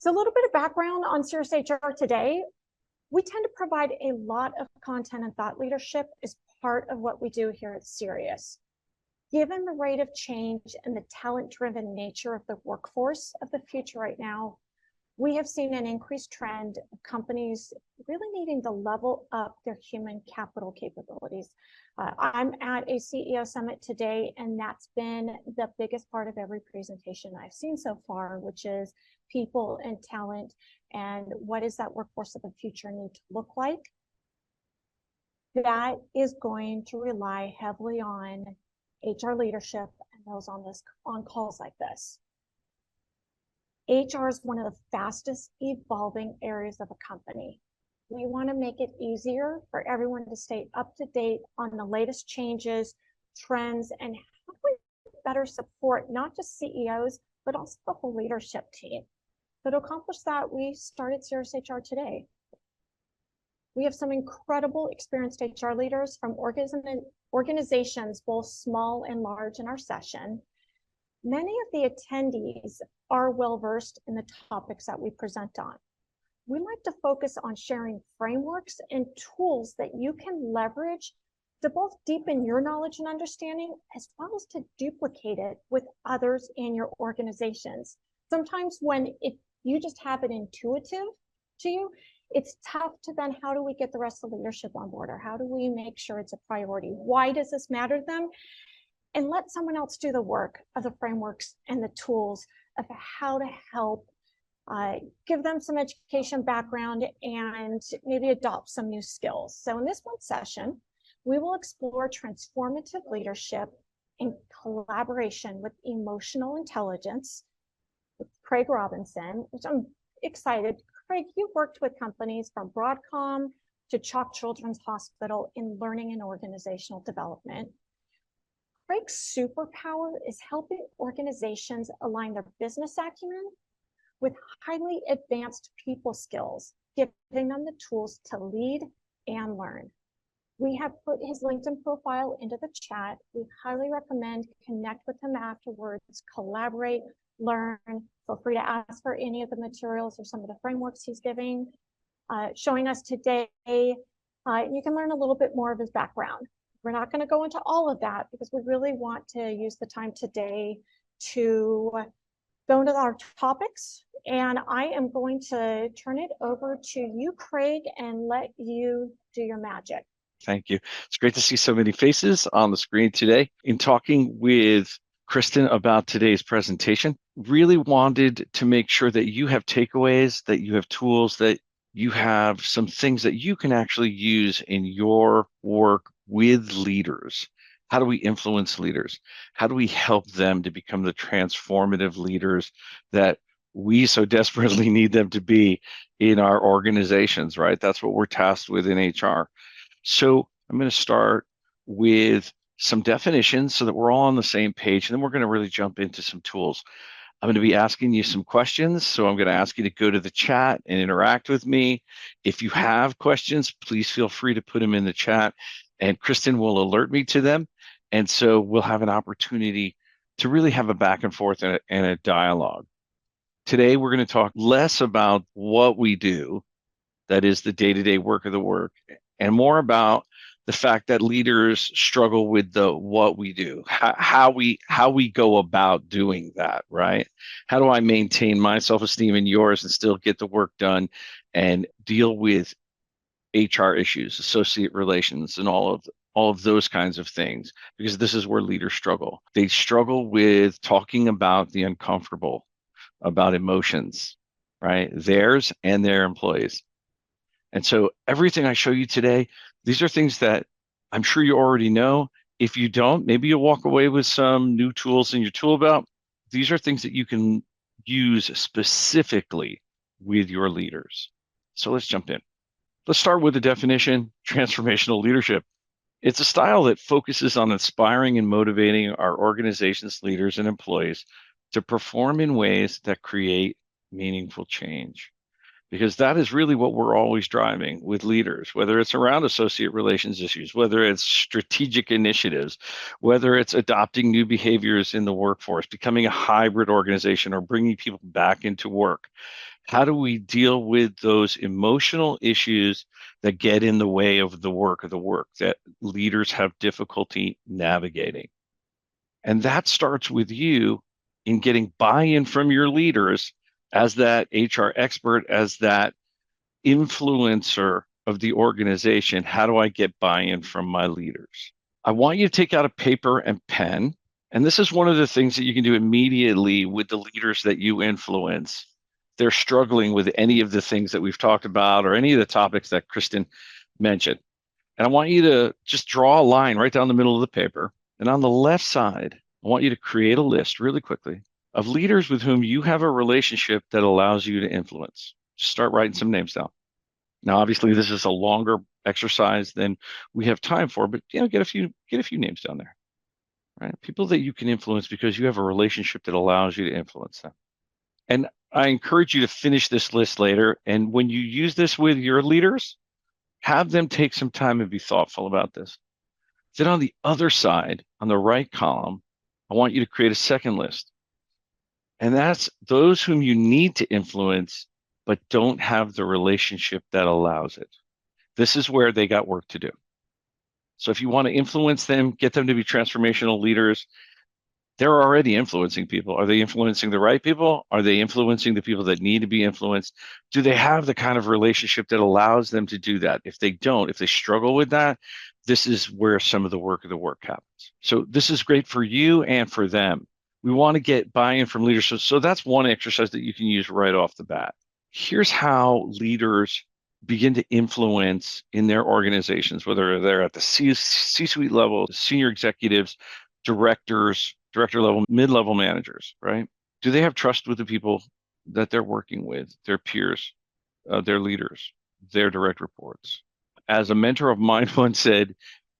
So a little bit of background on Cerius HR today. We tend to provide a lot of content and thought leadership as part of what we do here at Cerius. Given the rate of change and the talent-driven nature of the workforce of the future right now, we have seen an increased trend of companies really needing to level up their human capital capabilities. I'm at a CEO summit today, and that's been the biggest part of every presentation I've seen so far, which is people and talent, and what does that workforce of the future need to look like? That is going to rely heavily on HR leadership and those on calls like this. HR is one of the fastest evolving areas of a company. We want to make it easier for everyone to stay up to date on the latest changes, trends, and how we better support not just CEOs, but also the whole leadership team. So to accomplish that, we started Cerius HR today. We have some incredible experienced HR leaders from organizations, both small and large, in our session. Many of the attendees are well-versed in the topics that we present on. We like to focus on sharing frameworks and tools that you can leverage to both deepen your knowledge and understanding, as well as to duplicate it with others in your organizations. Sometimes when you just have it intuitive to you, it's tough to then, how do we get the rest of the leadership on board? Or how do we make sure it's a priority? Why does this matter to them? And let someone else do the work of the frameworks and the tools of how to help give them some education background and maybe adopt some new skills. So in this one session, we will explore transformative leadership in collaboration with emotional intelligence with Craig Robinson, which I'm excited. Craig, you've worked with companies from Broadcom to Chalk Children's Hospital in learning and organizational development. Craig's superpower is helping organizations align their business acumen with highly advanced people skills, giving them the tools to lead and learn. We have put his LinkedIn profile into the chat. We highly recommend connect with him afterwards, collaborate, learn. Feel free to ask for any of the materials or some of the frameworks he's showing us today. You can learn a little bit more of his background. We're not going to go into all of that because we really want to use the time today to go into our topics. And I am going to turn it over to you, Craig, and let you do your magic. Thank you. It's great to see so many faces on the screen today. In talking with Kristen about today's presentation, really wanted to make sure that you have takeaways, that you have tools, that you have some things that you can actually use in your work with leaders. How do we influence leaders? How do we help them to become the transformative leaders that we so desperately need them to be in our organizations, right? That's what we're tasked with in HR. So I'm going to start with some definitions so that we're all on the same page, and then we're going to really jump into some tools. I'm going to be asking you some questions, so I'm going to ask you to go to the chat and interact with me. If you have questions, please feel free to put them in the chat, and Kristen will alert me to them. And so we'll have an opportunity to really have a back and forth and a dialogue. Today, we're going to talk less about what we do, that is the day-to-day work of the work, and more about the fact that leaders struggle with the what we do, how we go about doing that, right? How do I maintain my self-esteem and yours and still get the work done and deal with HR issues, associate relations, and all of those kinds of things, because this is where leaders struggle. They struggle with talking about the uncomfortable, about emotions, right? Theirs and their employees. And so everything I show you today, these are things that I'm sure you already know. If you don't, maybe you'll walk away with some new tools in your tool belt. These are things that you can use specifically with your leaders. So let's jump in. Let's start with the definition: transformational leadership. It's a style that focuses on inspiring and motivating our organization's leaders and employees to perform in ways that create meaningful change. Because that is really what we're always driving with leaders, whether it's around associate relations issues, whether it's strategic initiatives, whether it's adopting new behaviors in the workforce, becoming a hybrid organization, or bringing people back into work. How do we deal with those emotional issues that get in the way of the work that leaders have difficulty navigating? And that starts with you in getting buy-in from your leaders as that HR expert, as that influencer of the organization. How do I get buy-in from my leaders? I want you to take out a paper and pen. And this is one of the things that you can do immediately with the leaders that you influence. They're struggling with any of the things that we've talked about or any of the topics that Kristen mentioned. And I want you to just draw a line right down the middle of the paper. And on the left side, I want you to create a list really quickly of leaders with whom you have a relationship that allows you to influence. Just start writing some names down. Now, obviously, this is a longer exercise than we have time for, but get a few names down there, right? People that you can influence because you have a relationship that allows you to influence them. And I encourage you to finish this list later. And when you use this with your leaders, have them take some time and be thoughtful about this. Then on the other side, on the right column, I want you to create a second list. And that's those whom you need to influence, but don't have the relationship that allows it. This is where they got work to do. So if you want to influence them, get them to be transformational leaders, they're already influencing people. Are they influencing the right people? Are they influencing the people that need to be influenced? Do they have the kind of relationship that allows them to do that? If they don't, if they struggle with that, this is where some of the work happens. So this is great for you and for them. We want to get buy-in from leaders. So that's one exercise that you can use right off the bat. Here's how leaders begin to influence in their organizations, whether they're at the C-suite level, senior executives, directors, director level, mid-level managers, right? Do they have trust with the people that they're working with, their peers, their leaders, their direct reports? As a mentor of mine once said,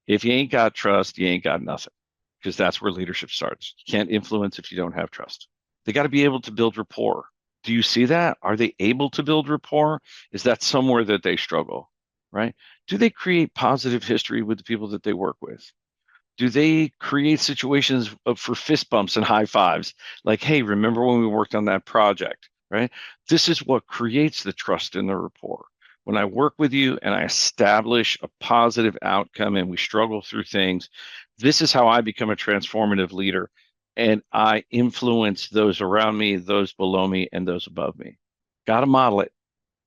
if you ain't got trust, you ain't got nothing, because that's where leadership starts. You can't influence if you don't have trust. They got to be able to build rapport. Do you see that? Are they able to build rapport? Is that somewhere that they struggle, right? Do they create positive history with the people that they work with? Do they create situations for fist bumps and high fives? Like, hey, remember when we worked on that project, right? This is what creates the trust and the rapport. When I work with you and I establish a positive outcome and we struggle through things, this is how I become a transformative leader. And I influence those around me, those below me, and those above me. Got to model it,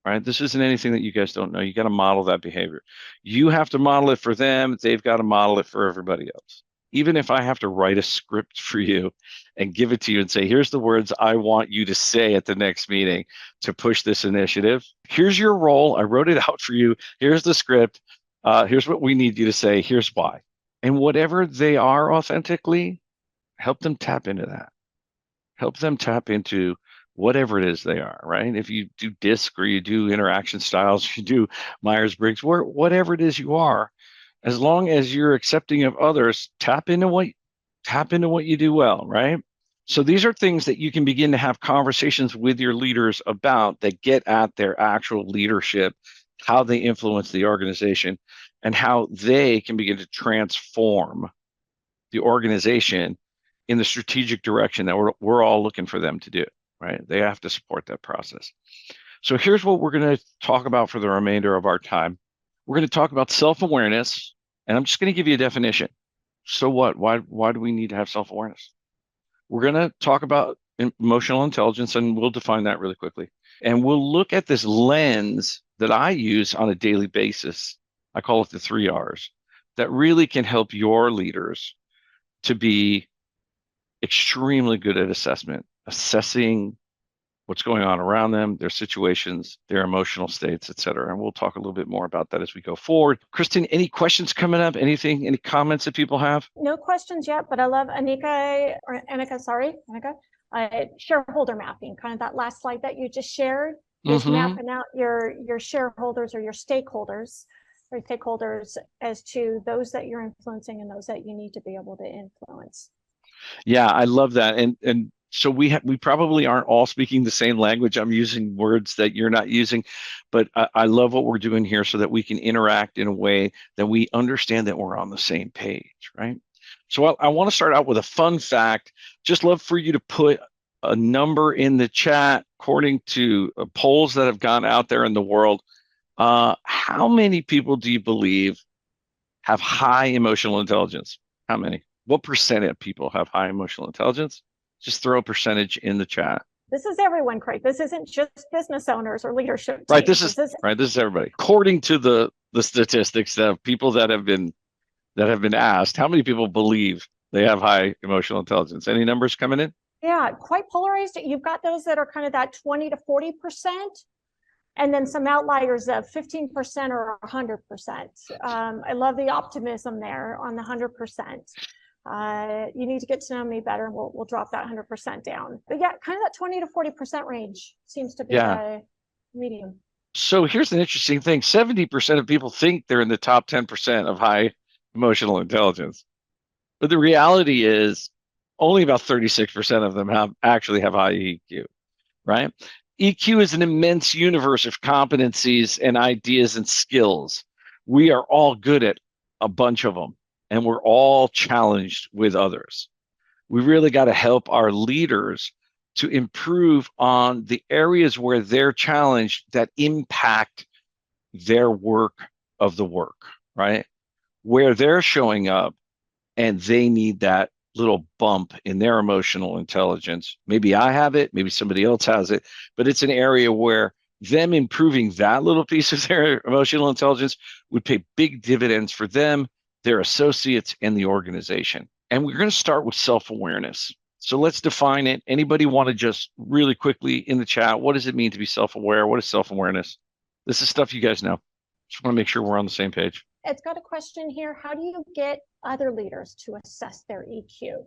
right? This isn't anything that you guys don't know. You got to model that behavior. You have to model it for them. They've got to model it for everybody else. Even if I have to write a script for you and give it to you and say, here's the words I want you to say at the next meeting to push this initiative. Here's your role. I wrote it out for you. Here's the script. Here's what we need you to say. Here's why. And whatever they are authentically, help them tap into that. Help them tap into whatever it is they are, right? If you do DISC or you do interaction styles, you do Myers-Briggs, whatever it is you are, as long as you're accepting of others, tap into what you do well, right? So these are things that you can begin to have conversations with your leaders about that get at their actual leadership, how they influence the organization, and how they can begin to transform the organization in the strategic direction that we're all looking for them to do, right? They have to support that process. So here's what we're going to talk about for the remainder of our time. We're going to talk about self-awareness, and I'm just going to give you a definition. So what? Why do we need to have self-awareness? We're going to talk about emotional intelligence, and we'll define that really quickly. And we'll look at this lens that I use on a daily basis. I call it the 3 R's that really can help your leaders to be extremely good at assessing what's going on around them, their situations, their emotional states, et cetera. And we'll talk a little bit more about that as we go forward. Kristen, any questions coming up? Anything, any comments that people have? No questions yet, but I love Anika, shareholder mapping, kind of that last slide that you just shared, is mapping out your shareholders or your stakeholders as to those that you're influencing and those that you need to be able to influence. Yeah, I love that. And so we probably aren't all speaking the same language. I'm using words that you're not using, but I love what we're doing here so that we can interact in a way that we understand that we're on the same page, right? So I want to start out with a fun fact. Just love for you to put a number in the chat according to polls that have gone out there in the world. How many people do you believe have high emotional intelligence? How many? What percent of people have high emotional intelligence? Just throw a percentage in the chat. This is everyone, Craig. This isn't just business owners or leadership Right. teams. This is everybody. According to the statistics of people that have been asked, how many people believe they have high emotional intelligence? Any numbers coming in? Yeah, quite polarized. You've got those that are kind of that 20 to 40%, and then some outliers of 15% or 100%. I love the optimism there on the 100%. You need to get to know me better, and we'll drop that 100% down. But yeah, kind of that 20 to 40% range seems to be a medium. So here's an interesting thing. 70% of people think they're in the top 10% of high emotional intelligence. But the reality is only about 36% of them actually have high EQ, right? EQ is an immense universe of competencies and ideas and skills. We are all good at a bunch of them, and we're all challenged with others. We really got to help our leaders to improve on the areas where they're challenged that impact their work of the work, right? Where they're showing up and they need that little bump in their emotional intelligence. Maybe I have it, maybe somebody else has it, but it's an area where them improving that little piece of their emotional intelligence would pay big dividends for them, their associates, and the organization. And we're going to start with self-awareness. So let's define it. Anybody want to just really quickly in the chat, what does it mean to be self-aware? What is self-awareness? This is stuff you guys know. Just want to make sure we're on the same page. It's got a question here. How do you get other leaders to assess their EQ?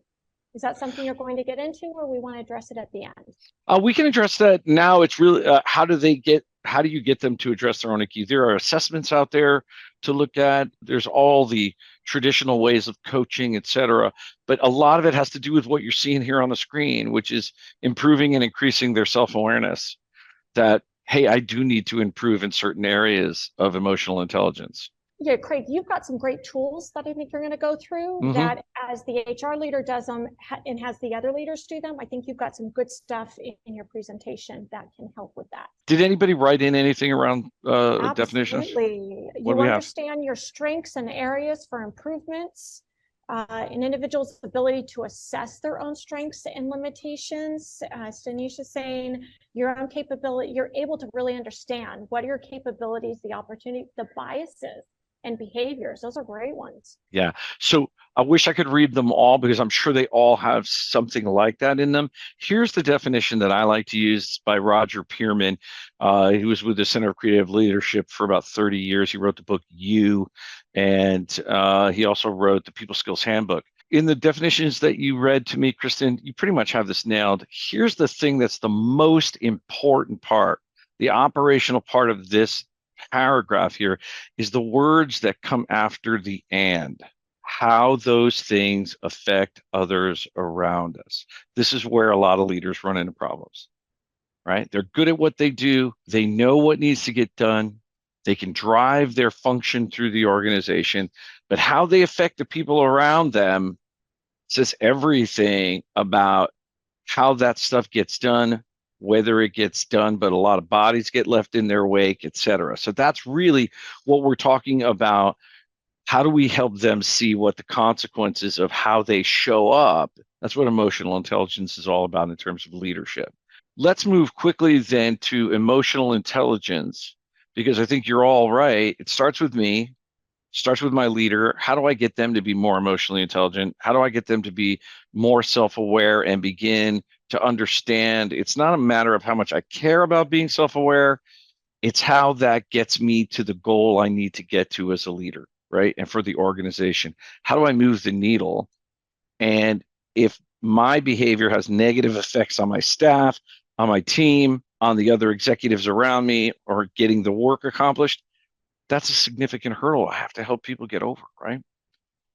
Is that something you're going to get into, or we want to address it at the end? We can address that now. It's really how do you get them to address their own EQ? There are assessments out there to look at. There's all the traditional ways of coaching, et cetera. But a lot of it has to do with what you're seeing here on the screen, which is improving and increasing their self-awareness that, hey, I do need to improve in certain areas of emotional intelligence. Yeah, Craig, you've got some great tools that I think you're going to go through that as the HR leader does them and has the other leaders do them. I think you've got some good stuff in your presentation that can help with that. Did anybody write in anything around definitions? Absolutely. You understand your strengths and areas for improvements, an individual's ability to assess their own strengths and limitations. Stanish is saying your own capability, you're able to really understand what are your capabilities, the opportunity, the biases, and behaviors. Those are great ones. Yeah. So I wish I could read them all because I'm sure they all have something like that in them. Here's the definition that I like to use by Roger Pearman. He was with the Center of Creative Leadership for about 30 years. He wrote the book You, and he also wrote the People Skills Handbook. In the definitions that you read to me, Kristen, you pretty much have this nailed. Here's the thing that's the most important part, the operational part of this paragraph here is the words that come after the and, how those things affect others around us. This is where a lot of leaders run into problems, right? They're good at what they do. They know what needs to get done. They can drive their function through the organization, but how they affect the people around them says everything about how that stuff gets done, whether it gets done, but a lot of bodies get left in their wake, et cetera. So that's really what we're talking about. How do we help them see what the consequences of how they show up? That's what emotional intelligence is all about in terms of leadership. Let's move quickly then to emotional intelligence, because I think you're all right. It starts with me, starts with my leader. How do I get them to be more emotionally intelligent? How do I get them to be more self-aware and begin to understand it's not a matter of how much I care about being self-aware. It's how that gets me to the goal I need to get to as a leader, right? And for the organization, how do I move the needle? And if my behavior has negative effects on my staff, on my team, on the other executives around me, or getting the work accomplished, that's a significant hurdle I have to help people get over, right?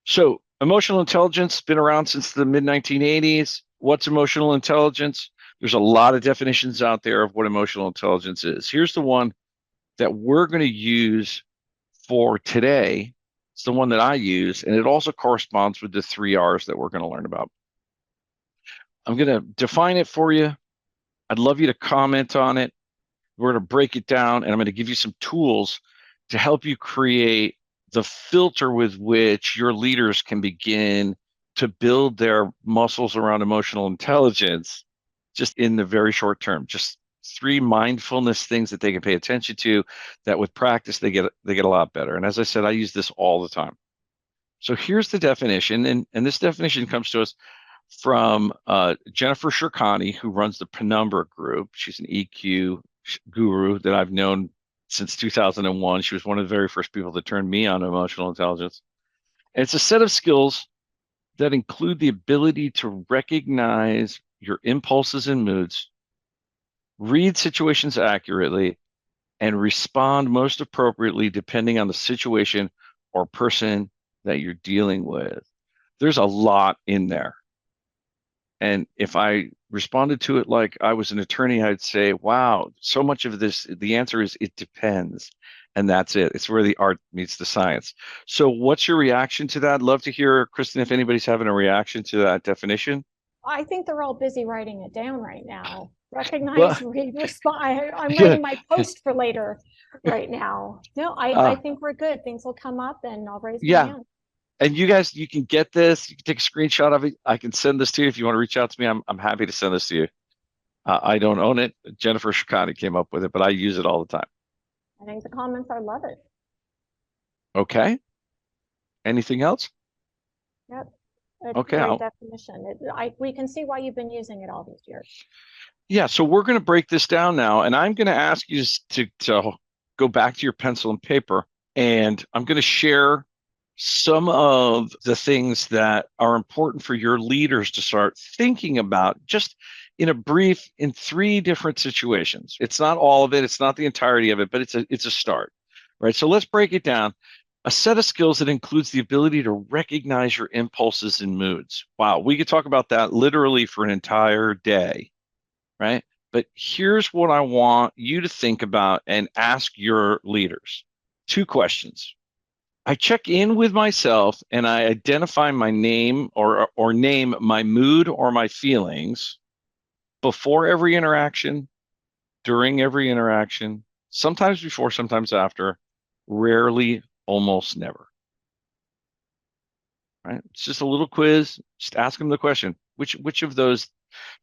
So emotional intelligence has been around since the mid-1980s. What's emotional intelligence? There's a lot of definitions out there of what emotional intelligence is. Here's the one that we're going to use for today. It's the one that I use, and it also corresponds with the 3 R's that we're going to learn about. I'm going to define it for you. I'd love you to comment on it. We're going to break it down, and I'm going to give you some tools to help you create the filter with which your leaders can begin to build their muscles around emotional intelligence just in the very short term. Just 3 mindfulness things that they can pay attention to that with practice they get a lot better. And as I said, I use this all the time. So here's the definition, and this definition comes to us from Jennifer Shirkani, who runs the Penumbra Group. She's an EQ guru that I've known since 2001. She was one of the very first people that turned me on emotional intelligence. And it's a set of skills that include the ability to recognize your impulses and moods, read situations accurately, and respond most appropriately depending on the situation or person that you're dealing with. There's a lot in there. And if I responded to it like I was an attorney, I'd say, wow, so much of this, the answer is it depends. And that's it. It's where the art meets the science. So what's your reaction to that? I'd love to hear, Kristen, if anybody's having a reaction to that definition. I think they're all busy writing it down right now. Well, Recognize, read, respond. I'm yeah. writing my post for later right now. No, I Uh, think we're good. Things will come up and I'll raise my yeah. hand. And you guys, you can get this. You can take a screenshot of it. I can send this to you if you want to reach out to me. I'm happy to send this to you. I don't own it. Jennifer Shikani came up with it, but I use it all the time. I think the comments are love it. Okay. Anything else? Yep. It's a Okay. great definition. We can see why you've been using it all these years. Yeah. So we're going to break this down now, and I'm going to ask you to go back to your pencil and paper, and I'm going to share some of the things that are important for your leaders to start thinking about just in 3 different situations. It's not all of it, it's not the entirety of it, but it's a start. Right? So let's break it down. A set of skills that includes the ability to recognize your impulses and moods. Wow, we could talk about that literally for an entire day, right? But here's what I want you to think about and ask your leaders. 2 questions. I check in with myself and I identify my name or name my mood or my feelings before every interaction, during every interaction, sometimes before, sometimes after, rarely, almost never. Right? It's just a little quiz. Just ask them the question. Which of those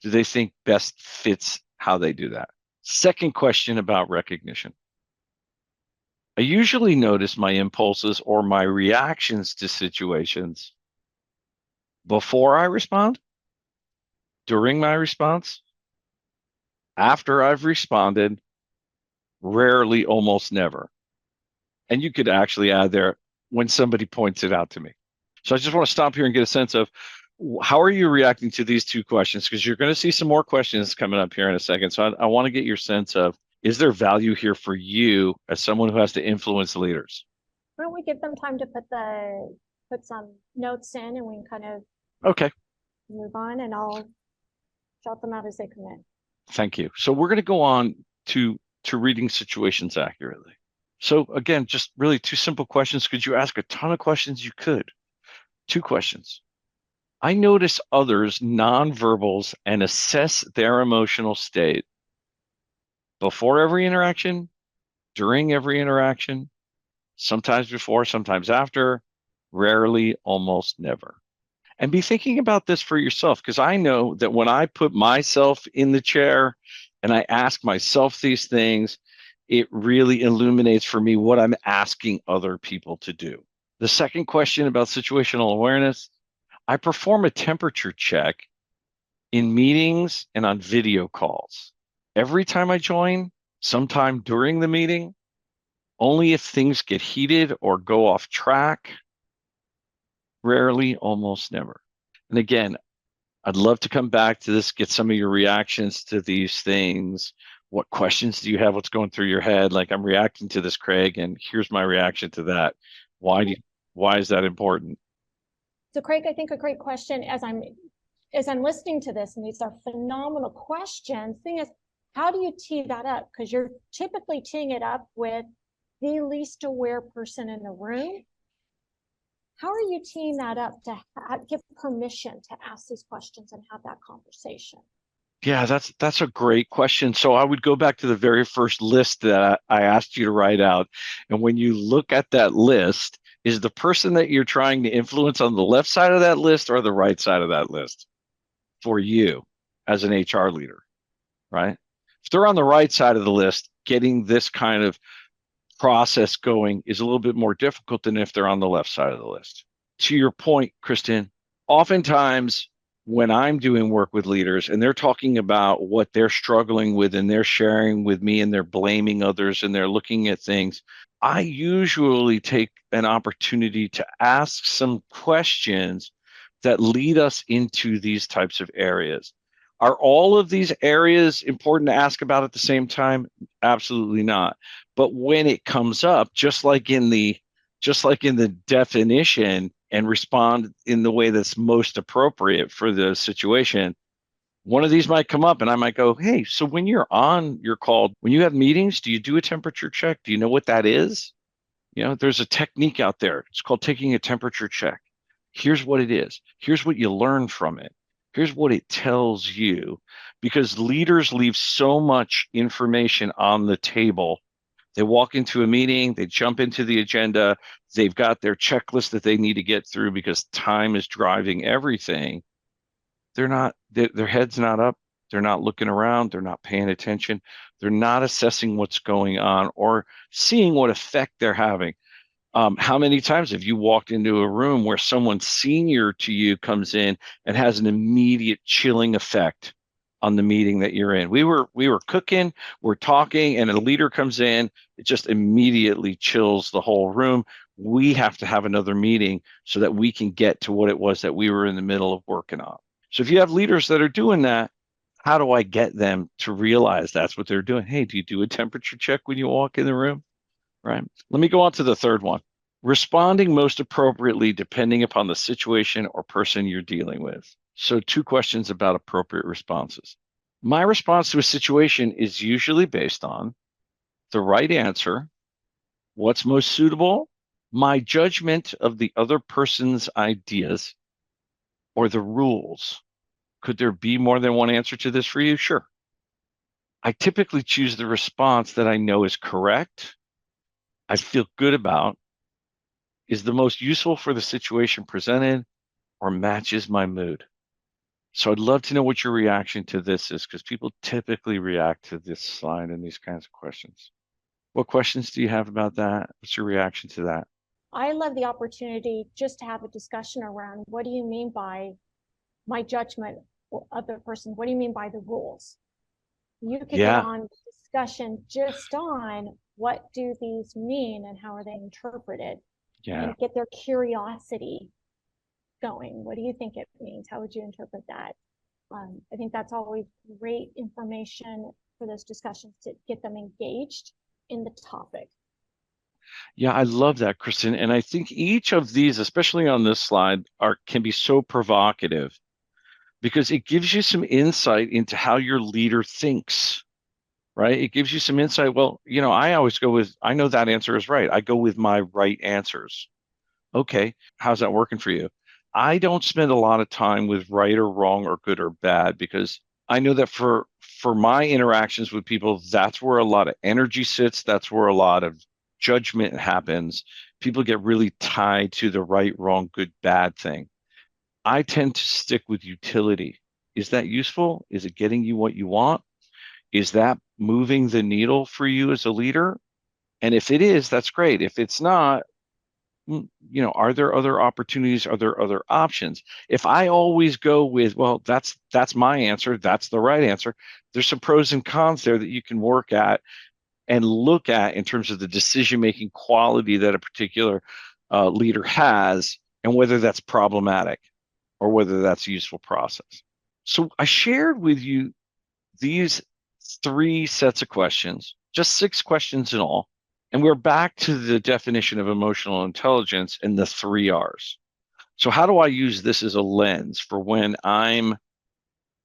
do they think best fits how they do that? Second question about recognition. I usually notice my impulses or my reactions to situations before I respond, during my response, after I've responded, rarely, almost never. And you could actually add there when somebody points it out to me. So I just want to stop here and get a sense of how are you reacting to these 2 questions? Because you're going to see some more questions coming up here in a second. So I want to get your sense of, is there value here for you as someone who has to influence leaders? Why don't we give them time to put some notes in and we can kind of Okay, move on and I'll shout them out as they come in. thank you. So we're going to go on to reading situations accurately. So again, just really 2 simple questions. Could you ask a ton of questions? You could. 2 questions. I notice others' nonverbals and assess their emotional state before every interaction, during every interaction, sometimes before, sometimes after, rarely, almost never. And be thinking about this for yourself, because I know that when I put myself in the chair and I ask myself these things, it really illuminates for me what I'm asking other people to do. The second question about situational awareness, I perform a temperature check in meetings and on video calls. Every time I join, sometime during the meeting, only if things get heated or go off track, rarely, almost never. And again, I'd love to come back to this, get some of your reactions to these things. What questions do you have? What's going through your head? Like, I'm reacting to this, Craig, and here's my reaction to that. Why is that important? So Craig, I think a great question as I'm listening to this, and these are phenomenal questions. Thing is, how do you tee that up? Because you're typically teeing it up with the least aware person in the room. How are you teeing that up to give permission to ask these questions and have that conversation? Yeah, that's a great question. So I would go back to the very first list that I asked you to write out. And when you look at that list, is the person that you're trying to influence on the left side of that list or the right side of that list for you as an HR leader, right? If they're on the right side of the list, getting this kind of process going is a little bit more difficult than if they're on the left side of the list. To your point, Kristen, oftentimes when I'm doing work with leaders and they're talking about what they're struggling with and they're sharing with me and they're blaming others and they're looking at things, I usually take an opportunity to ask some questions that lead us into these types of areas. Are all of these areas important to ask about at the same time? Absolutely not. But when it comes up, just like in the definition, and respond in the way that's most appropriate for the situation, one of these might come up and I might go, hey, so when you're on your call, when you have meetings, do you do a temperature check? Do you know what that is? There's a technique out there. It's called taking a temperature check. Here's what it is. Here's what you learn from it. Here's what it tells you, because leaders leave so much information on the table. They walk into a meeting, they jump into the agenda, they've got their checklist that they need to get through because time is driving everything. Their head's not up, they're not looking around, they're not paying attention, they're not assessing what's going on or seeing what effect they're having. How many times have you walked into a room where someone senior to you comes in and has an immediate chilling effect on the meeting that you're in? We were cooking, we're talking, and a leader comes in, it just immediately chills the whole room. We have to have another meeting so that we can get to what it was that we were in the middle of working on. So if you have leaders that are doing that, how do I get them to realize that's what they're doing? Hey, do you do a temperature check when you walk in the room? Right. Let me go on to the third one. Responding most appropriately depending upon the situation or person you're dealing with. So 2 questions about appropriate responses. My response to a situation is usually based on the right answer, what's most suitable, my judgment of the other person's ideas, or the rules. Could there be more than one answer to this for you? Sure. I typically choose the response that I know is correct, I feel good about, is the most useful for the situation presented, or matches my mood. So I'd love to know what your reaction to this is, because people typically react to this slide and these kinds of questions. What questions do you have about that? What's your reaction to that? I love the opportunity just to have a discussion around what do you mean by my judgment of the person? What do you mean by the rules? You could get Yeah, on discussion just on what do these mean and how are they interpreted, yeah. and get their curiosity going. What do you think it means? How would you interpret that? I think that's always great information for those discussions to get them engaged in the topic. Yeah, I love that, Kristen. And I think each of these, especially on this slide, can be so provocative because it gives you some insight into how your leader thinks, right? It gives you some insight. Well, I always go with, I know that answer is right. I go with my right answers. Okay, how's that working for you? I don't spend a lot of time with right or wrong or good or bad because I know that for my interactions with people, that's where a lot of energy sits. That's where a lot of judgment happens. People get really tied to the right, wrong, good, bad thing. I tend to stick with utility. Is that useful? Is it getting you what you want? Is that moving the needle for you as a leader? And if it is, that's great. If it's not, are there other opportunities? Are there other options? If I always go with, well, that's my answer, that's the right answer, there's some pros and cons there that you can work at and look at in terms of the decision-making quality that a particular leader has and whether that's problematic or whether that's a useful process. So I shared with you these 3 sets of questions, just 6 questions in all. And we're back to the definition of emotional intelligence and the 3 R's. So how do I use this as a lens for when I'm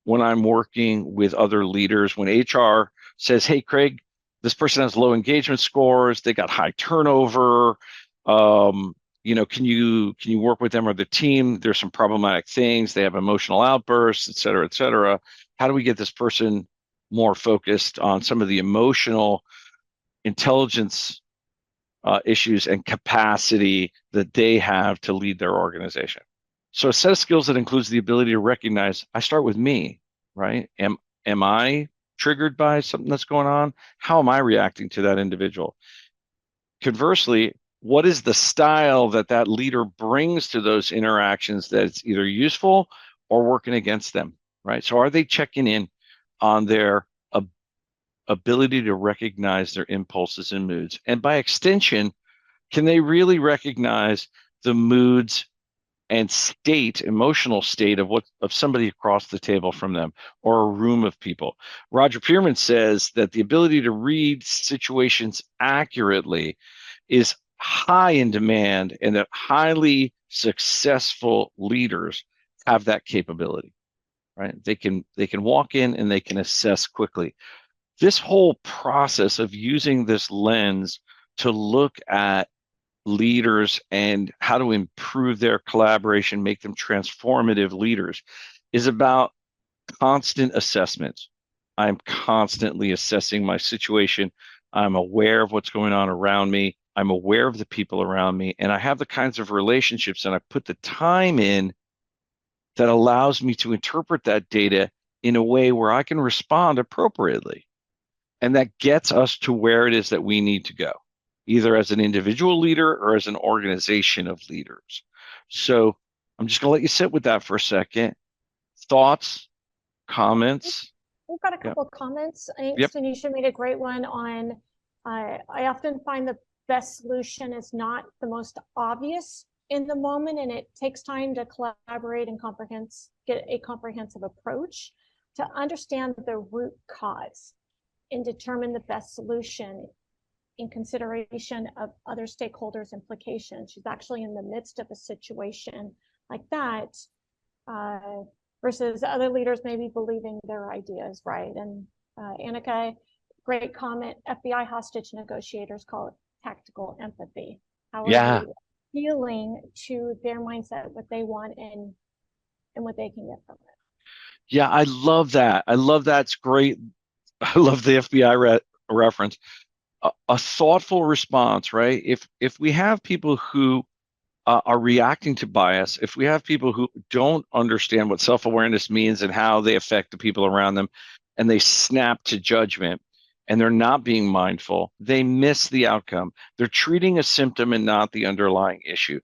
working with other leaders, when HR says, hey, Craig, this person has low engagement scores, they got high turnover, can you work with them or the team? There's some problematic things. They have emotional outbursts, et cetera, et cetera. How do we get this person more focused on some of the emotional intelligence issues and capacity that they have to lead their organization? So a set of skills that includes the ability to recognize, I start with me, right? Am I triggered by something that's going on? How am I reacting to that individual? Conversely, what is the style that that leader brings to those interactions that's either useful or working against them, right? So are they checking in on their ability to recognize their impulses and moods? And by extension, can they really recognize the moods and emotional state of somebody across the table from them or a room of people? Roger Pearman says that the ability to read situations accurately is high in demand, and that highly successful leaders have that capability, right? They can walk in and they can assess quickly. This whole process of using this lens to look at leaders and how to improve their collaboration, make them transformative leaders, is about constant assessments. I'm constantly assessing my situation. I'm aware of what's going on around me. I'm aware of the people around me, and I have the kinds of relationships and I put the time in that allows me to interpret that data in a way where I can respond appropriately. And that gets us to where it is that we need to go, either as an individual leader or as an organization of leaders. So I'm just going to let you sit with that for a second. Thoughts, comments? We've got a Yep. couple of comments. I think Yep. Tanisha made a great one on, I often find the best solution is not the most obvious in the moment, and it takes time to collaborate and get a comprehensive approach to understand the root cause and determine the best solution in consideration of other stakeholders' implications. She's actually in the midst of a situation like that, versus other leaders maybe believing their ideas right. And Annika, great comment. FBI hostage negotiators call it tactical empathy. How are Yeah. you feeling to their mindset, what they want, and what they can get from it? Yeah, I love that. I love that. It's great. I love the FBI reference. A thoughtful response, right? If we have people who are reacting to bias, if we have people who don't understand what self-awareness means and how they affect the people around them, and they snap to judgment, and they're not being mindful, they miss the outcome. They're treating a symptom and not the underlying issue.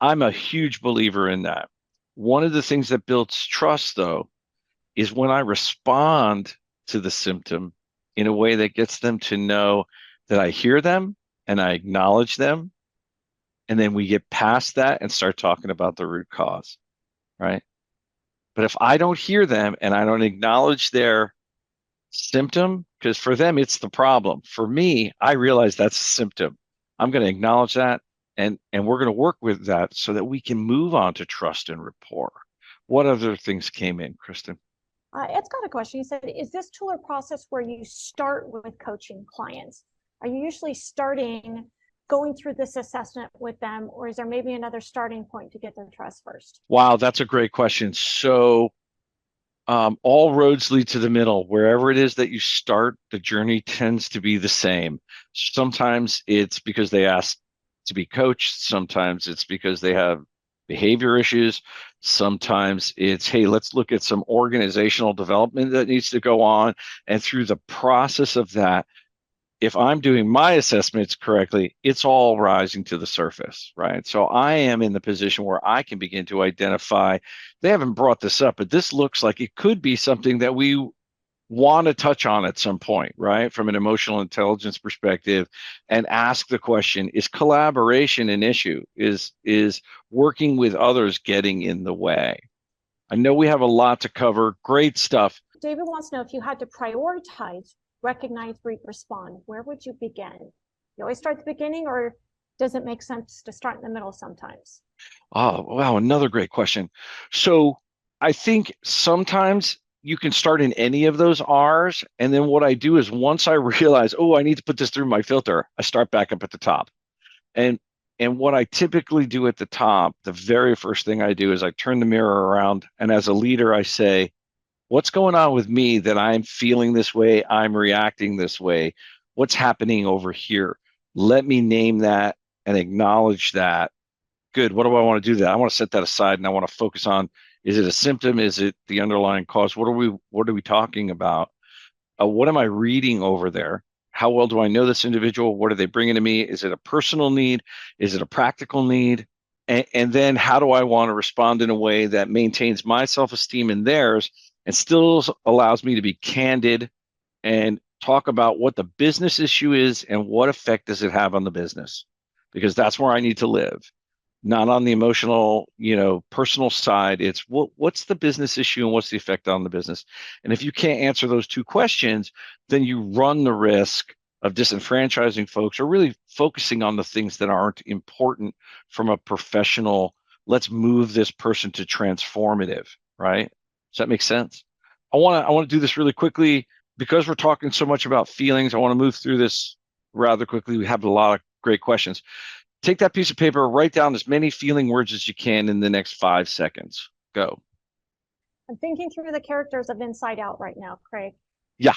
I'm a huge believer in that. One of the things that builds trust, though, is when I respond to the symptom in a way that gets them to know that I hear them and I acknowledge them. And then we get past that and start talking about the root cause, right? But if I don't hear them and I don't acknowledge their symptom, because for them it's the problem. For me, I realize that's a symptom. I'm going to acknowledge that, and we're going to work with that so that we can move on to trust and rapport. What other things came in, Kristen? Ed's got a question. He said, is this tool or process where you start with coaching clients? Are you usually going through this assessment with them, or is there maybe another starting point to get their trust first? Wow, that's a great question. So all roads lead to the middle. Wherever it is that you start, the journey tends to be the same. Sometimes it's because they ask to be coached. Sometimes it's because they have behavior issues. Sometimes it's, hey, let's look at some organizational development that needs to go on. And through the process of that, if I'm doing my assessments correctly, it's all rising to the surface, right? So I am in the position where I can begin to identify, they haven't brought this up, but this looks like it could be something that we want to touch on at some point, right? From an emotional intelligence perspective, and ask the question, is collaboration an issue? Is working with others getting in the way? I know we have a lot to cover. Great stuff. David wants to know, if you had to prioritize recognize, read, respond, where would you begin? You always start at the beginning, or does it make sense to start in the middle sometimes? Oh, wow, another great question. So I think sometimes you can start in any of those R's. And then what I do is once I realize, oh, I need to put this through my filter, I start back up at the top. And And what I typically do at the top, the very first thing I do is I turn the mirror around. And as a leader, I say, what's going on with me that I'm feeling this way? I'm reacting this way. What's happening over here? Let me name that and acknowledge that. Good. What do I want to do that? I want to set that aside and I want to focus on, is it a symptom? Is it the underlying cause? What are we talking about? What am I reading over there? How well do I know this individual? What are they bringing to me? Is it a personal need? Is it a practical need? And then how do I want to respond in a way that maintains my self-esteem and theirs and still allows me to be candid and talk about what the business issue is and what effect does it have on the business? Because that's where I need to live, not on the emotional, personal side. It's what's the business issue and what's the effect on the business? And if you can't answer those two questions, then you run the risk of disenfranchising folks or really focusing on the things that aren't important from a professional, let's move this person to transformative, right? Does that make sense? I want to do this really quickly because we're talking so much about feelings. I want to move through this rather quickly. We have a lot of great questions. Take that piece of paper, write down as many feeling words as you can in the next 5 seconds. Go. I'm thinking through the characters of Inside Out right now, Craig. Yeah.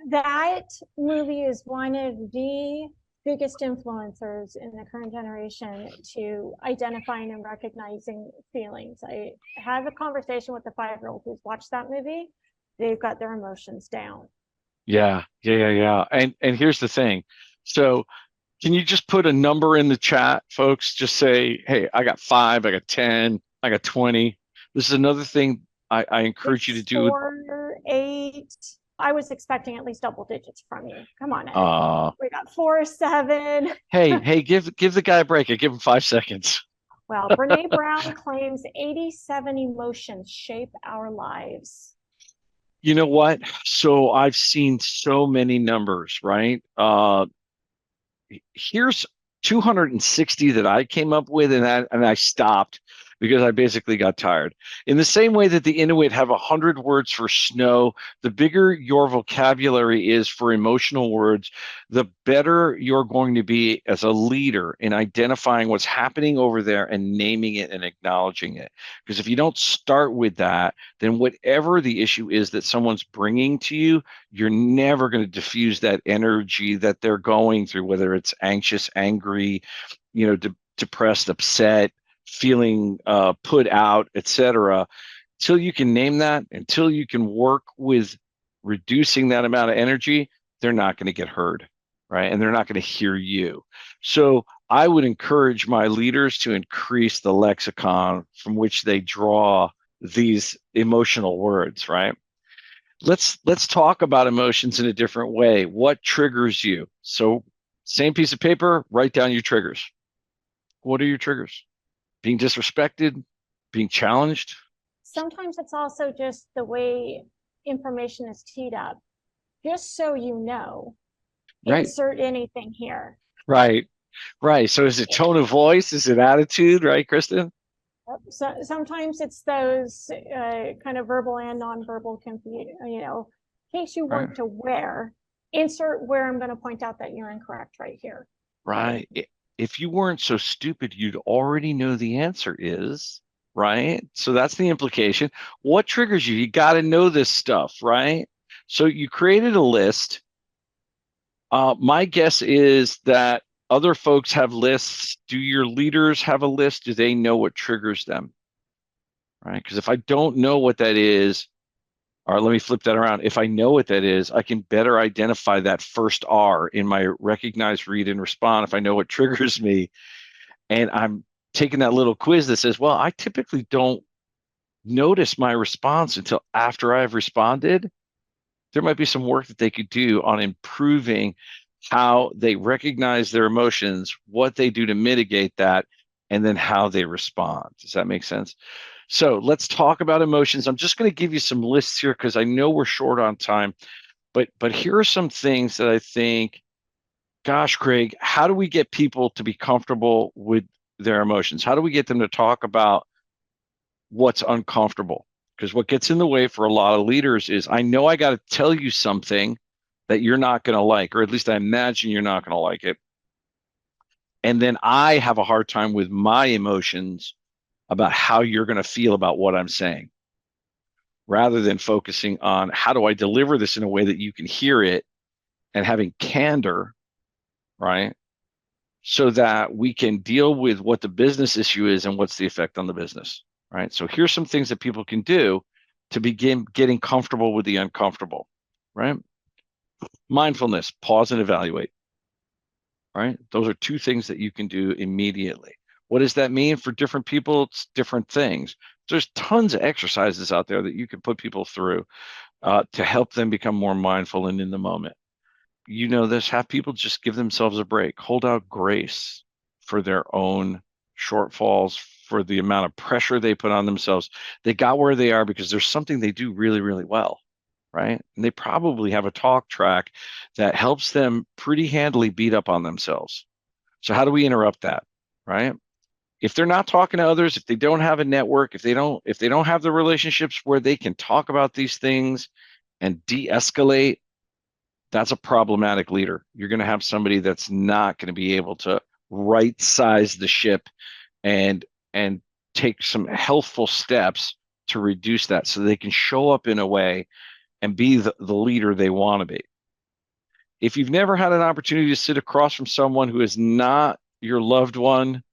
That movie is one of the biggest influencers in the current generation to identifying and recognizing feelings. I have a conversation with a 5-year-old who's watched that movie. They've got their emotions down. Yeah. And here's the thing. So can you just put a number in the chat, folks? Just say, hey, I got 5, I got 10, I got 20. This is another thing I encourage you to It's do. 4, 8. I was expecting at least double digits from you. Come on, Ed. Uh, We got 4, 7. hey, give the guy a break. I give him 5 seconds. Well, Brene Brown claims 87 emotions shape our lives. You know what? So I've seen so many numbers, right? Here's 260 that I came up with, and I stopped because I basically got tired. In the same way that the Inuit have 100 words for snow, the bigger your vocabulary is for emotional words, the better you're going to be as a leader in identifying what's happening over there and naming it and acknowledging it. Because if you don't start with that, then whatever the issue is that someone's bringing to you, you're never going to diffuse that energy that they're going through, whether it's anxious, angry, depressed, upset, feeling put out, etc. Until you can name that, until you can work with reducing that amount of energy, they're not going to get heard, right? And they're not going to hear you. So I would encourage my leaders to increase the lexicon from which they draw these emotional words, right? Let's talk about emotions in a different way. What triggers you? So same piece of paper, write down your triggers. What are your triggers? Being disrespected, being challenged. Sometimes it's also just the way information is teed up. Just so you know, Right. insert anything here. Right. Right. So is it tone of voice? Is it attitude? Right, Kristen? So sometimes it's those kind of verbal and nonverbal confusion, in case you Right. weren't aware, insert where I'm going to point out that you're incorrect right here. Right. If you weren't so stupid, you'd already know the answer is, right? So that's the implication. What triggers you? You got to know this stuff, right? So you created a list. My guess is that other folks have lists. Do your leaders have a list? Do they know what triggers them? Right? Because if I don't know what that is, all right, let me flip that around. If I know what that is, I can better identify that first R in my recognize, read, and respond. If I know what triggers me, and I'm taking that little quiz that says, well, I typically don't notice my response until after I've responded, there might be some work that they could do on improving how they recognize their emotions, what they do to mitigate that, and then how they respond. Does that make sense? So let's talk about emotions. I'm just going to give you some lists here because I know we're short on time, but here are some things that I think, gosh, Craig, how do we get people to be comfortable with their emotions? How do we get them to talk about what's uncomfortable? Because what gets in the way for a lot of leaders is, I know I got to tell you something that you're not going to like, or at least I imagine you're not going to like it. And then I have a hard time with my emotions about how you're going to feel about what I'm saying, rather than focusing on how do I deliver this in a way that you can hear it and having candor, right? So that we can deal with what the business issue is and what's the effect on the business, right? So here's some things that people can do to begin getting comfortable with the uncomfortable, right? Mindfulness, pause and evaluate, right? Those are two things that you can do immediately. What does that mean for different people? It's different things. There's tons of exercises out there that you can put people through to help them become more mindful and in the moment. You know this, have people just give themselves a break, hold out grace for their own shortfalls, for the amount of pressure they put on themselves. They got where they are because there's something they do really, really well, right? And they probably have a talk track that helps them pretty handily beat up on themselves. So how do we interrupt that, right? If they're not talking to others, if they don't have a network, if they don't have the relationships where they can talk about these things and de-escalate, that's a problematic leader. You're going to have somebody that's not going to be able to right size the ship and and take some healthful steps to reduce that so they can show up in a way and be the leader they want to be. If you've never had an opportunity to sit across from someone who is not your loved one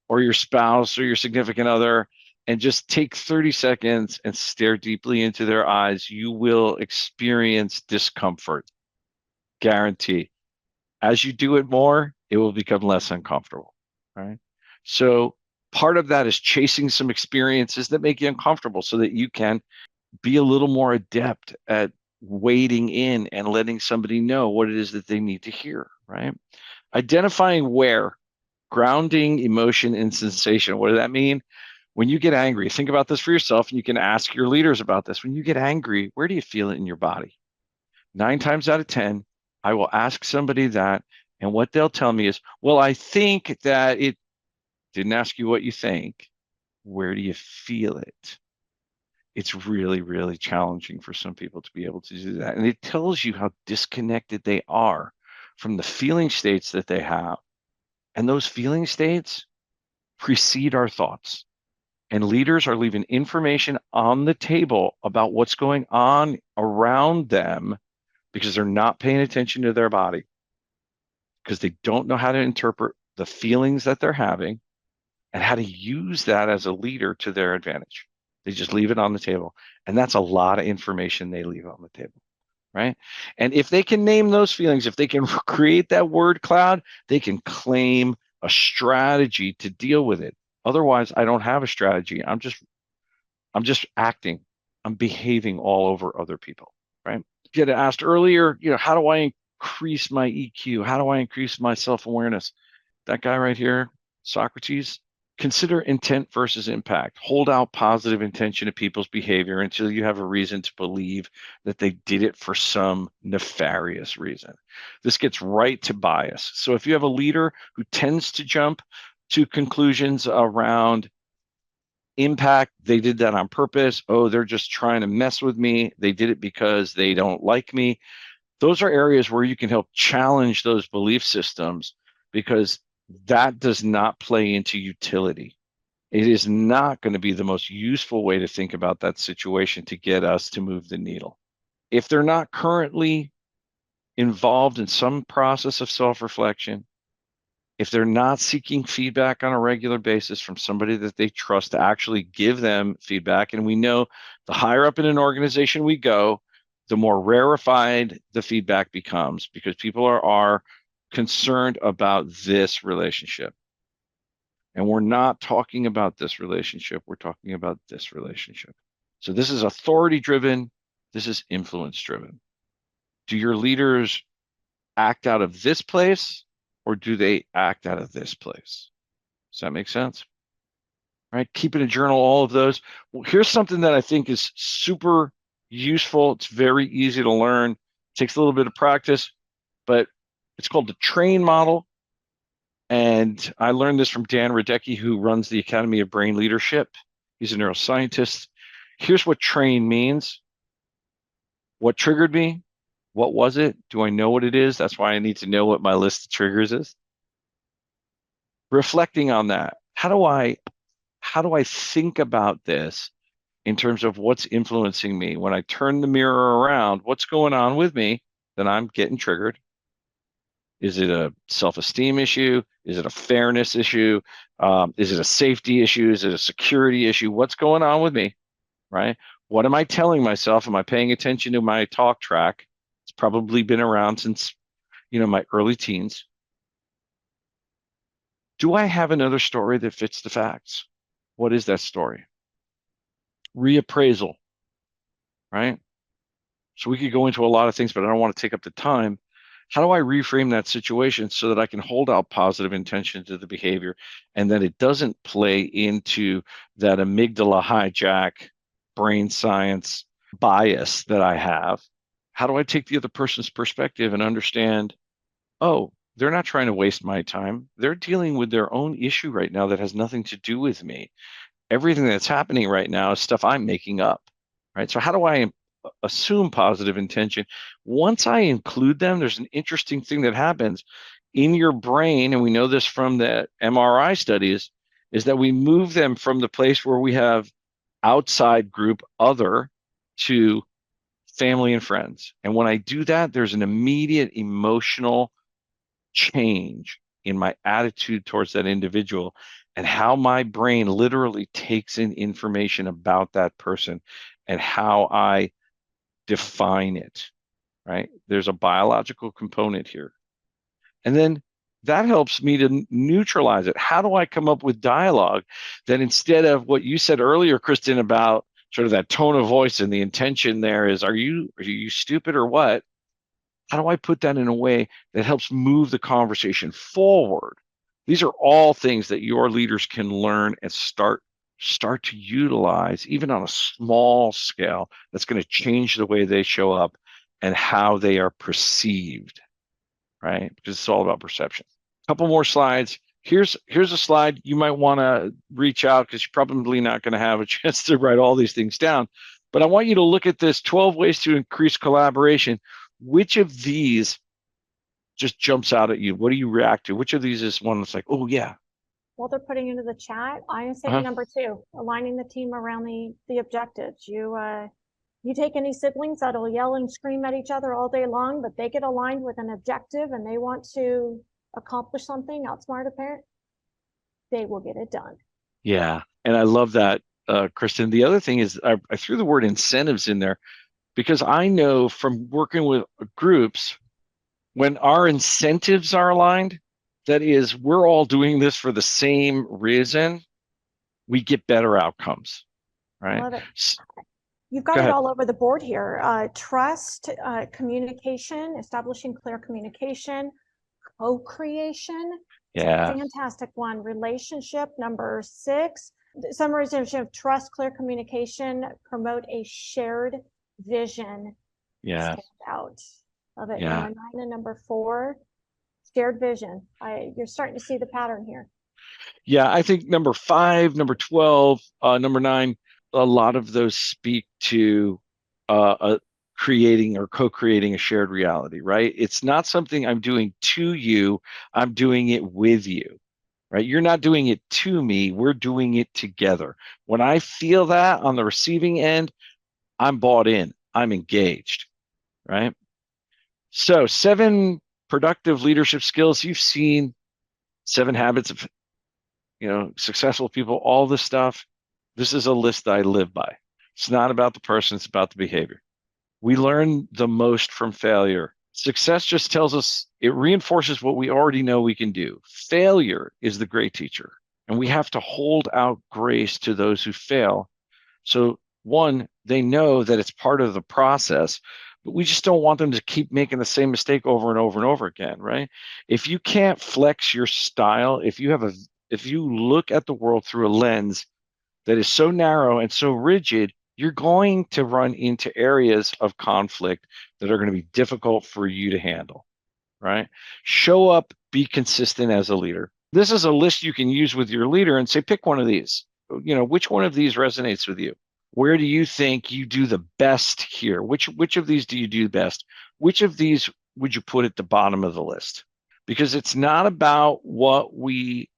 or your spouse or your significant other and just take 30 seconds and stare deeply into their eyes, you will experience discomfort. Guarantee. As you do it more, it will become less uncomfortable, right? So part of that is chasing some experiences that make you uncomfortable so that you can be a little more adept at wading in and letting somebody know what it is that they need to hear, right? Identifying where, grounding emotion and sensation. What does that mean? When you get angry, think about this for yourself and you can ask your leaders about this. When you get angry, where do you feel it in your body? 9 times out of 10, I will ask somebody that, and what they'll tell me is, well, I think that it didn't ask you what you think. Where do you feel it? It's really, really challenging for some people to be able to do that. And it tells you how disconnected they are from the feeling states that they have. And those feeling states precede our thoughts. And leaders are leaving information on the table about what's going on around them because they're not paying attention to their body, because they don't know how to interpret the feelings that they're having and how to use that as a leader to their advantage. They just leave it on the table. And that's a lot of information they leave on the table, right? And if they can name those feelings, if they can create that word cloud, they can claim a strategy to deal with it. Otherwise, I don't have a strategy. I'm just acting. I'm behaving all over other people, right? Get asked earlier, how do I increase my EQ? How do I increase my self-awareness? That guy right here, Socrates, consider intent versus impact. Hold out positive intention to people's behavior until you have a reason to believe that they did it for some nefarious reason. This gets right to bias. So if you have a leader who tends to jump to conclusions around impact, they did that on purpose. Oh, they're just trying to mess with me. They did it because they don't like me. Those are areas where you can help challenge those belief systems, because that does not play into utility. It is not going to be the most useful way to think about that situation to get us to move the needle. If they're not currently involved in some process of self-reflection, if they're not seeking feedback on a regular basis from somebody that they trust to actually give them feedback, and we know the higher up in an organization we go, the more rarefied the feedback becomes because people are concerned about this relationship. And we're not talking about this relationship, we're talking about this relationship. So this is authority driven, this is influence driven. Do your leaders act out of this place, or do they act out of this place? Does that make sense? Right? Keeping a journal, all of those. Well, here's something that I think is super useful. It's very easy to learn. It takes a little bit of practice, but it's called the TRAIN model. And I learned this from Dan Radecki, who runs the Academy of Brain Leadership. He's a neuroscientist. Here's what TRAIN means. What triggered me? What was it? Do I know what it is? That's why I need to know what my list of triggers is. reflecting on that. How do I think about this in terms of what's influencing me? When I turn the mirror around, what's going on with me that I'm getting triggered? Is it a self-esteem issue? Is it a fairness issue? Is it a safety issue? Is it a security issue? What's going on with me, right? What am I telling myself? Am I paying attention to my talk track? It's probably been around since, my early teens. Do I have another story that fits the facts? What is that story? Reappraisal, right? So we could go into a lot of things, but I don't want to take up the time. How do I reframe that situation so that I can hold out positive intention to the behavior and that it doesn't play into that amygdala hijack brain science bias that I have? How do I take the other person's perspective and understand, oh, they're not trying to waste my time. They're dealing with their own issue right now that has nothing to do with me. Everything that's happening right now is stuff I'm making up, right? So how do I assume positive intention? Once I include them, there's an interesting thing that happens in your brain, and we know this from the MRI studies, is that we move them from the place where we have outside group other to family and friends. And when I do that, there's an immediate emotional change in my attitude towards that individual and how my brain literally takes in information about that person and how I define it, right? There's a biological component here. And then that helps me to neutralize it. How do I come up with dialogue that instead of what you said earlier, Kristen, about sort of that tone of voice and the intention there is, are you stupid or what? How do I put that in a way that helps move the conversation forward? These are all things that your leaders can learn and start to utilize, even on a small scale, that's going to change the way they show up and how they are perceived, right? Because it's all about perception. A couple more slides. Here's a slide you might want to reach out because you're probably not going to have a chance to write all these things down. But I want you to look at this 12 ways to increase collaboration. Which of these just jumps out at you? What do you react to? Which of these is one that's like, oh, yeah. While they're putting into the chat, I'm saying Uh-huh. number 2, aligning the team around the objectives. You take any siblings that'll yell and scream at each other all day long, but they get aligned with an objective and they want to accomplish something, outsmart a parent, they will get it done. Yeah. And I love that, Kristen. The other thing is I threw the word incentives in there because I know from working with groups, when our incentives are aligned, that is, we're all doing this for the same reason, we get better outcomes, right? Love it. You've Go got it ahead. all over the board here. Trust, communication, establishing clear communication, co-creation. It's a Yeah. fantastic one. Relationship, number 6. Summarization of trust, clear communication, promote a shared vision. Yeah. Stand out. Love it. Yeah. Number 9 and number 4, shared vision. You're starting to see the pattern here. Yeah, I think number 5, number 12, number 9, a lot of those speak to creating or co-creating a shared reality, right? It's not something I'm doing to you, I'm doing it with you, right? You're not doing it to me, we're doing it together. When I feel that on the receiving end, I'm bought in, I'm engaged, right? So 7 productive leadership skills. You've seen 7 habits of successful people, all this stuff. This is a list I live by. It's not about the person, it's about the behavior. We learn the most from failure. Success just tells us, it reinforces what we already know we can do. Failure is the great teacher. And we have to hold out grace to those who fail. So, one, they know that it's part of the process, but we just don't want them to keep making the same mistake over and over and over again, right? If you can't flex your style, if you look at the world through a lens that is so narrow and so rigid, you're going to run into areas of conflict that are going to be difficult for you to handle, right? Show up, be consistent as a leader. This is a list you can use with your leader and say, pick one of these. Which one of these resonates with you? Where do you think you do the best here? Which of these do you do best? Which of these would you put at the bottom of the list? Because it's not about what we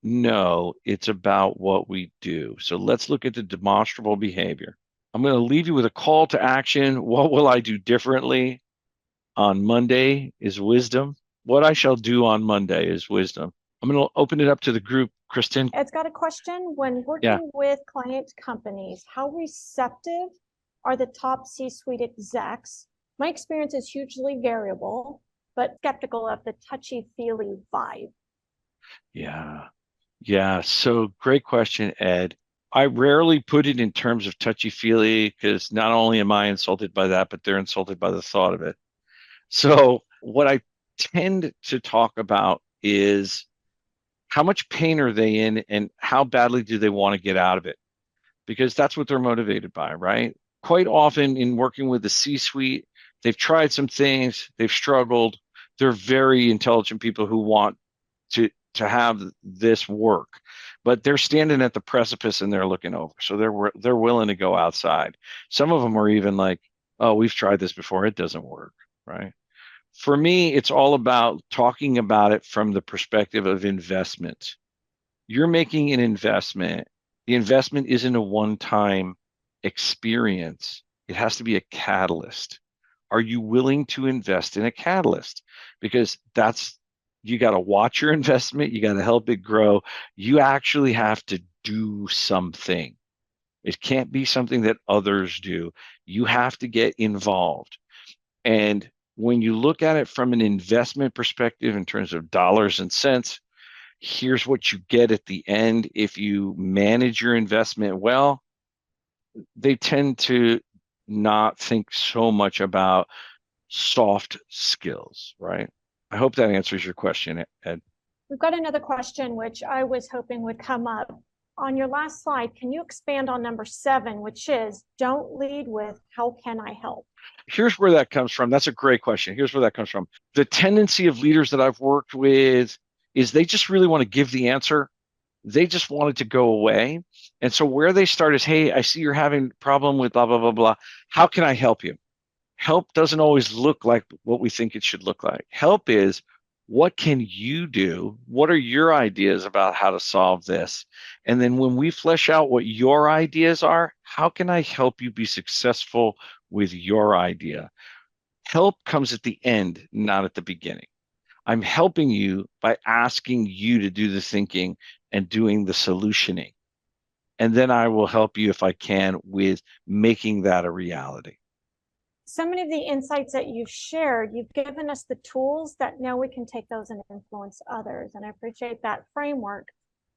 No, it's about what we do. So let's look at the demonstrable behavior. I'm going to leave you with a call to action. What will I do differently on Monday is wisdom. What I shall do on Monday is wisdom. I'm going to open it up to the group. Kristen? Ed's got a question. When Yeah. working with client companies, how receptive are the top C-suite execs? My experience is hugely variable, but skeptical of the touchy-feely vibe. Yeah. Yeah. So great question, Ed. I rarely put it in terms of touchy-feely because not only am I insulted by that, but they're insulted by the thought of it. So what I tend to talk about is how much pain are they in and how badly do they want to get out of it? Because that's what they're motivated by, right? Quite often in working with the C-suite, they've tried some things, they've struggled. They're very intelligent people who want to have this work, but they're standing at the precipice and they're looking over. So they're willing to go outside. Some of them are even like, "Oh, we've tried this before. It doesn't work." Right? For me, it's all about talking about it from the perspective of investment. You're making an investment. The investment isn't a one-time experience. It has to be a catalyst. Are you willing to invest in a catalyst? Because that's, you got to watch your investment, you got to help it grow. You actually have to do something. It can't be something that others do. You have to get involved. And when you look at it from an investment perspective in terms of dollars and cents, here's what you get at the end. If you manage your investment well, they tend to not think so much about soft skills, right? I hope that answers your question, Ed. We've got another question, which I was hoping would come up. On your last slide, can you expand on number 7, which is don't lead with how can I help? Here's where that comes from. That's a great question. Here's where that comes from. The tendency of leaders that I've worked with is they just really want to give the answer. They just want it to go away. And so where they start is, hey, I see you're having a problem with blah, blah, blah, blah. How can I help you? Help doesn't always look like what we think it should look like. Help is, what can you do? What are your ideas about how to solve this? And then when we flesh out what your ideas are, how can I help you be successful with your idea? Help comes at the end, not at the beginning. I'm helping you by asking you to do the thinking and doing the solutioning. And then I will help you if I can with making that a reality. So many of the insights that you've shared, you've given us the tools that now we can take those and influence others. And I appreciate that framework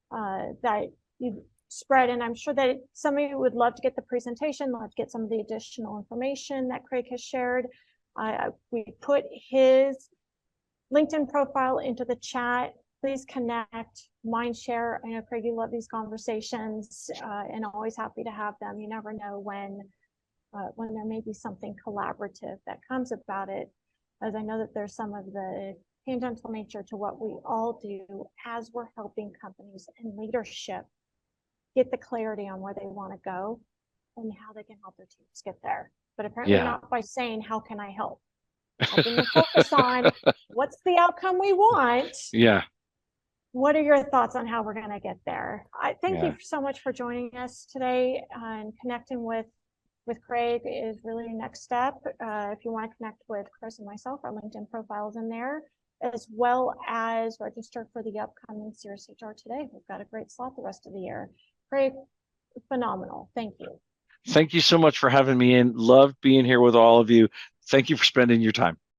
that you've spread. And I'm sure that some of you would love to get the presentation, love to get some of the additional information that Craig has shared. We put his LinkedIn profile into the chat. Please connect, mind share. I know, Craig, you love these conversations and always happy to have them. You never know when there may be something collaborative that comes about it, as I know that there's some of the tangential nature to what we all do as we're helping companies and leadership get the clarity on where they want to go and how they can help their teams get there. But apparently Yeah. not by saying, how can I help? Helping them focus on what's the outcome we want. Yeah. What are your thoughts on how we're going to get there? I thank Yeah. you so much for joining us today and connecting with Craig is really the next step. If you want to connect with Chris and myself, our LinkedIn profiles in there, as well as register for the upcoming Cerius HR Today. We've got a great slot the rest of the year. Craig, phenomenal. Thank you. Thank you so much for having me in. Loved being here with all of you. Thank you for spending your time.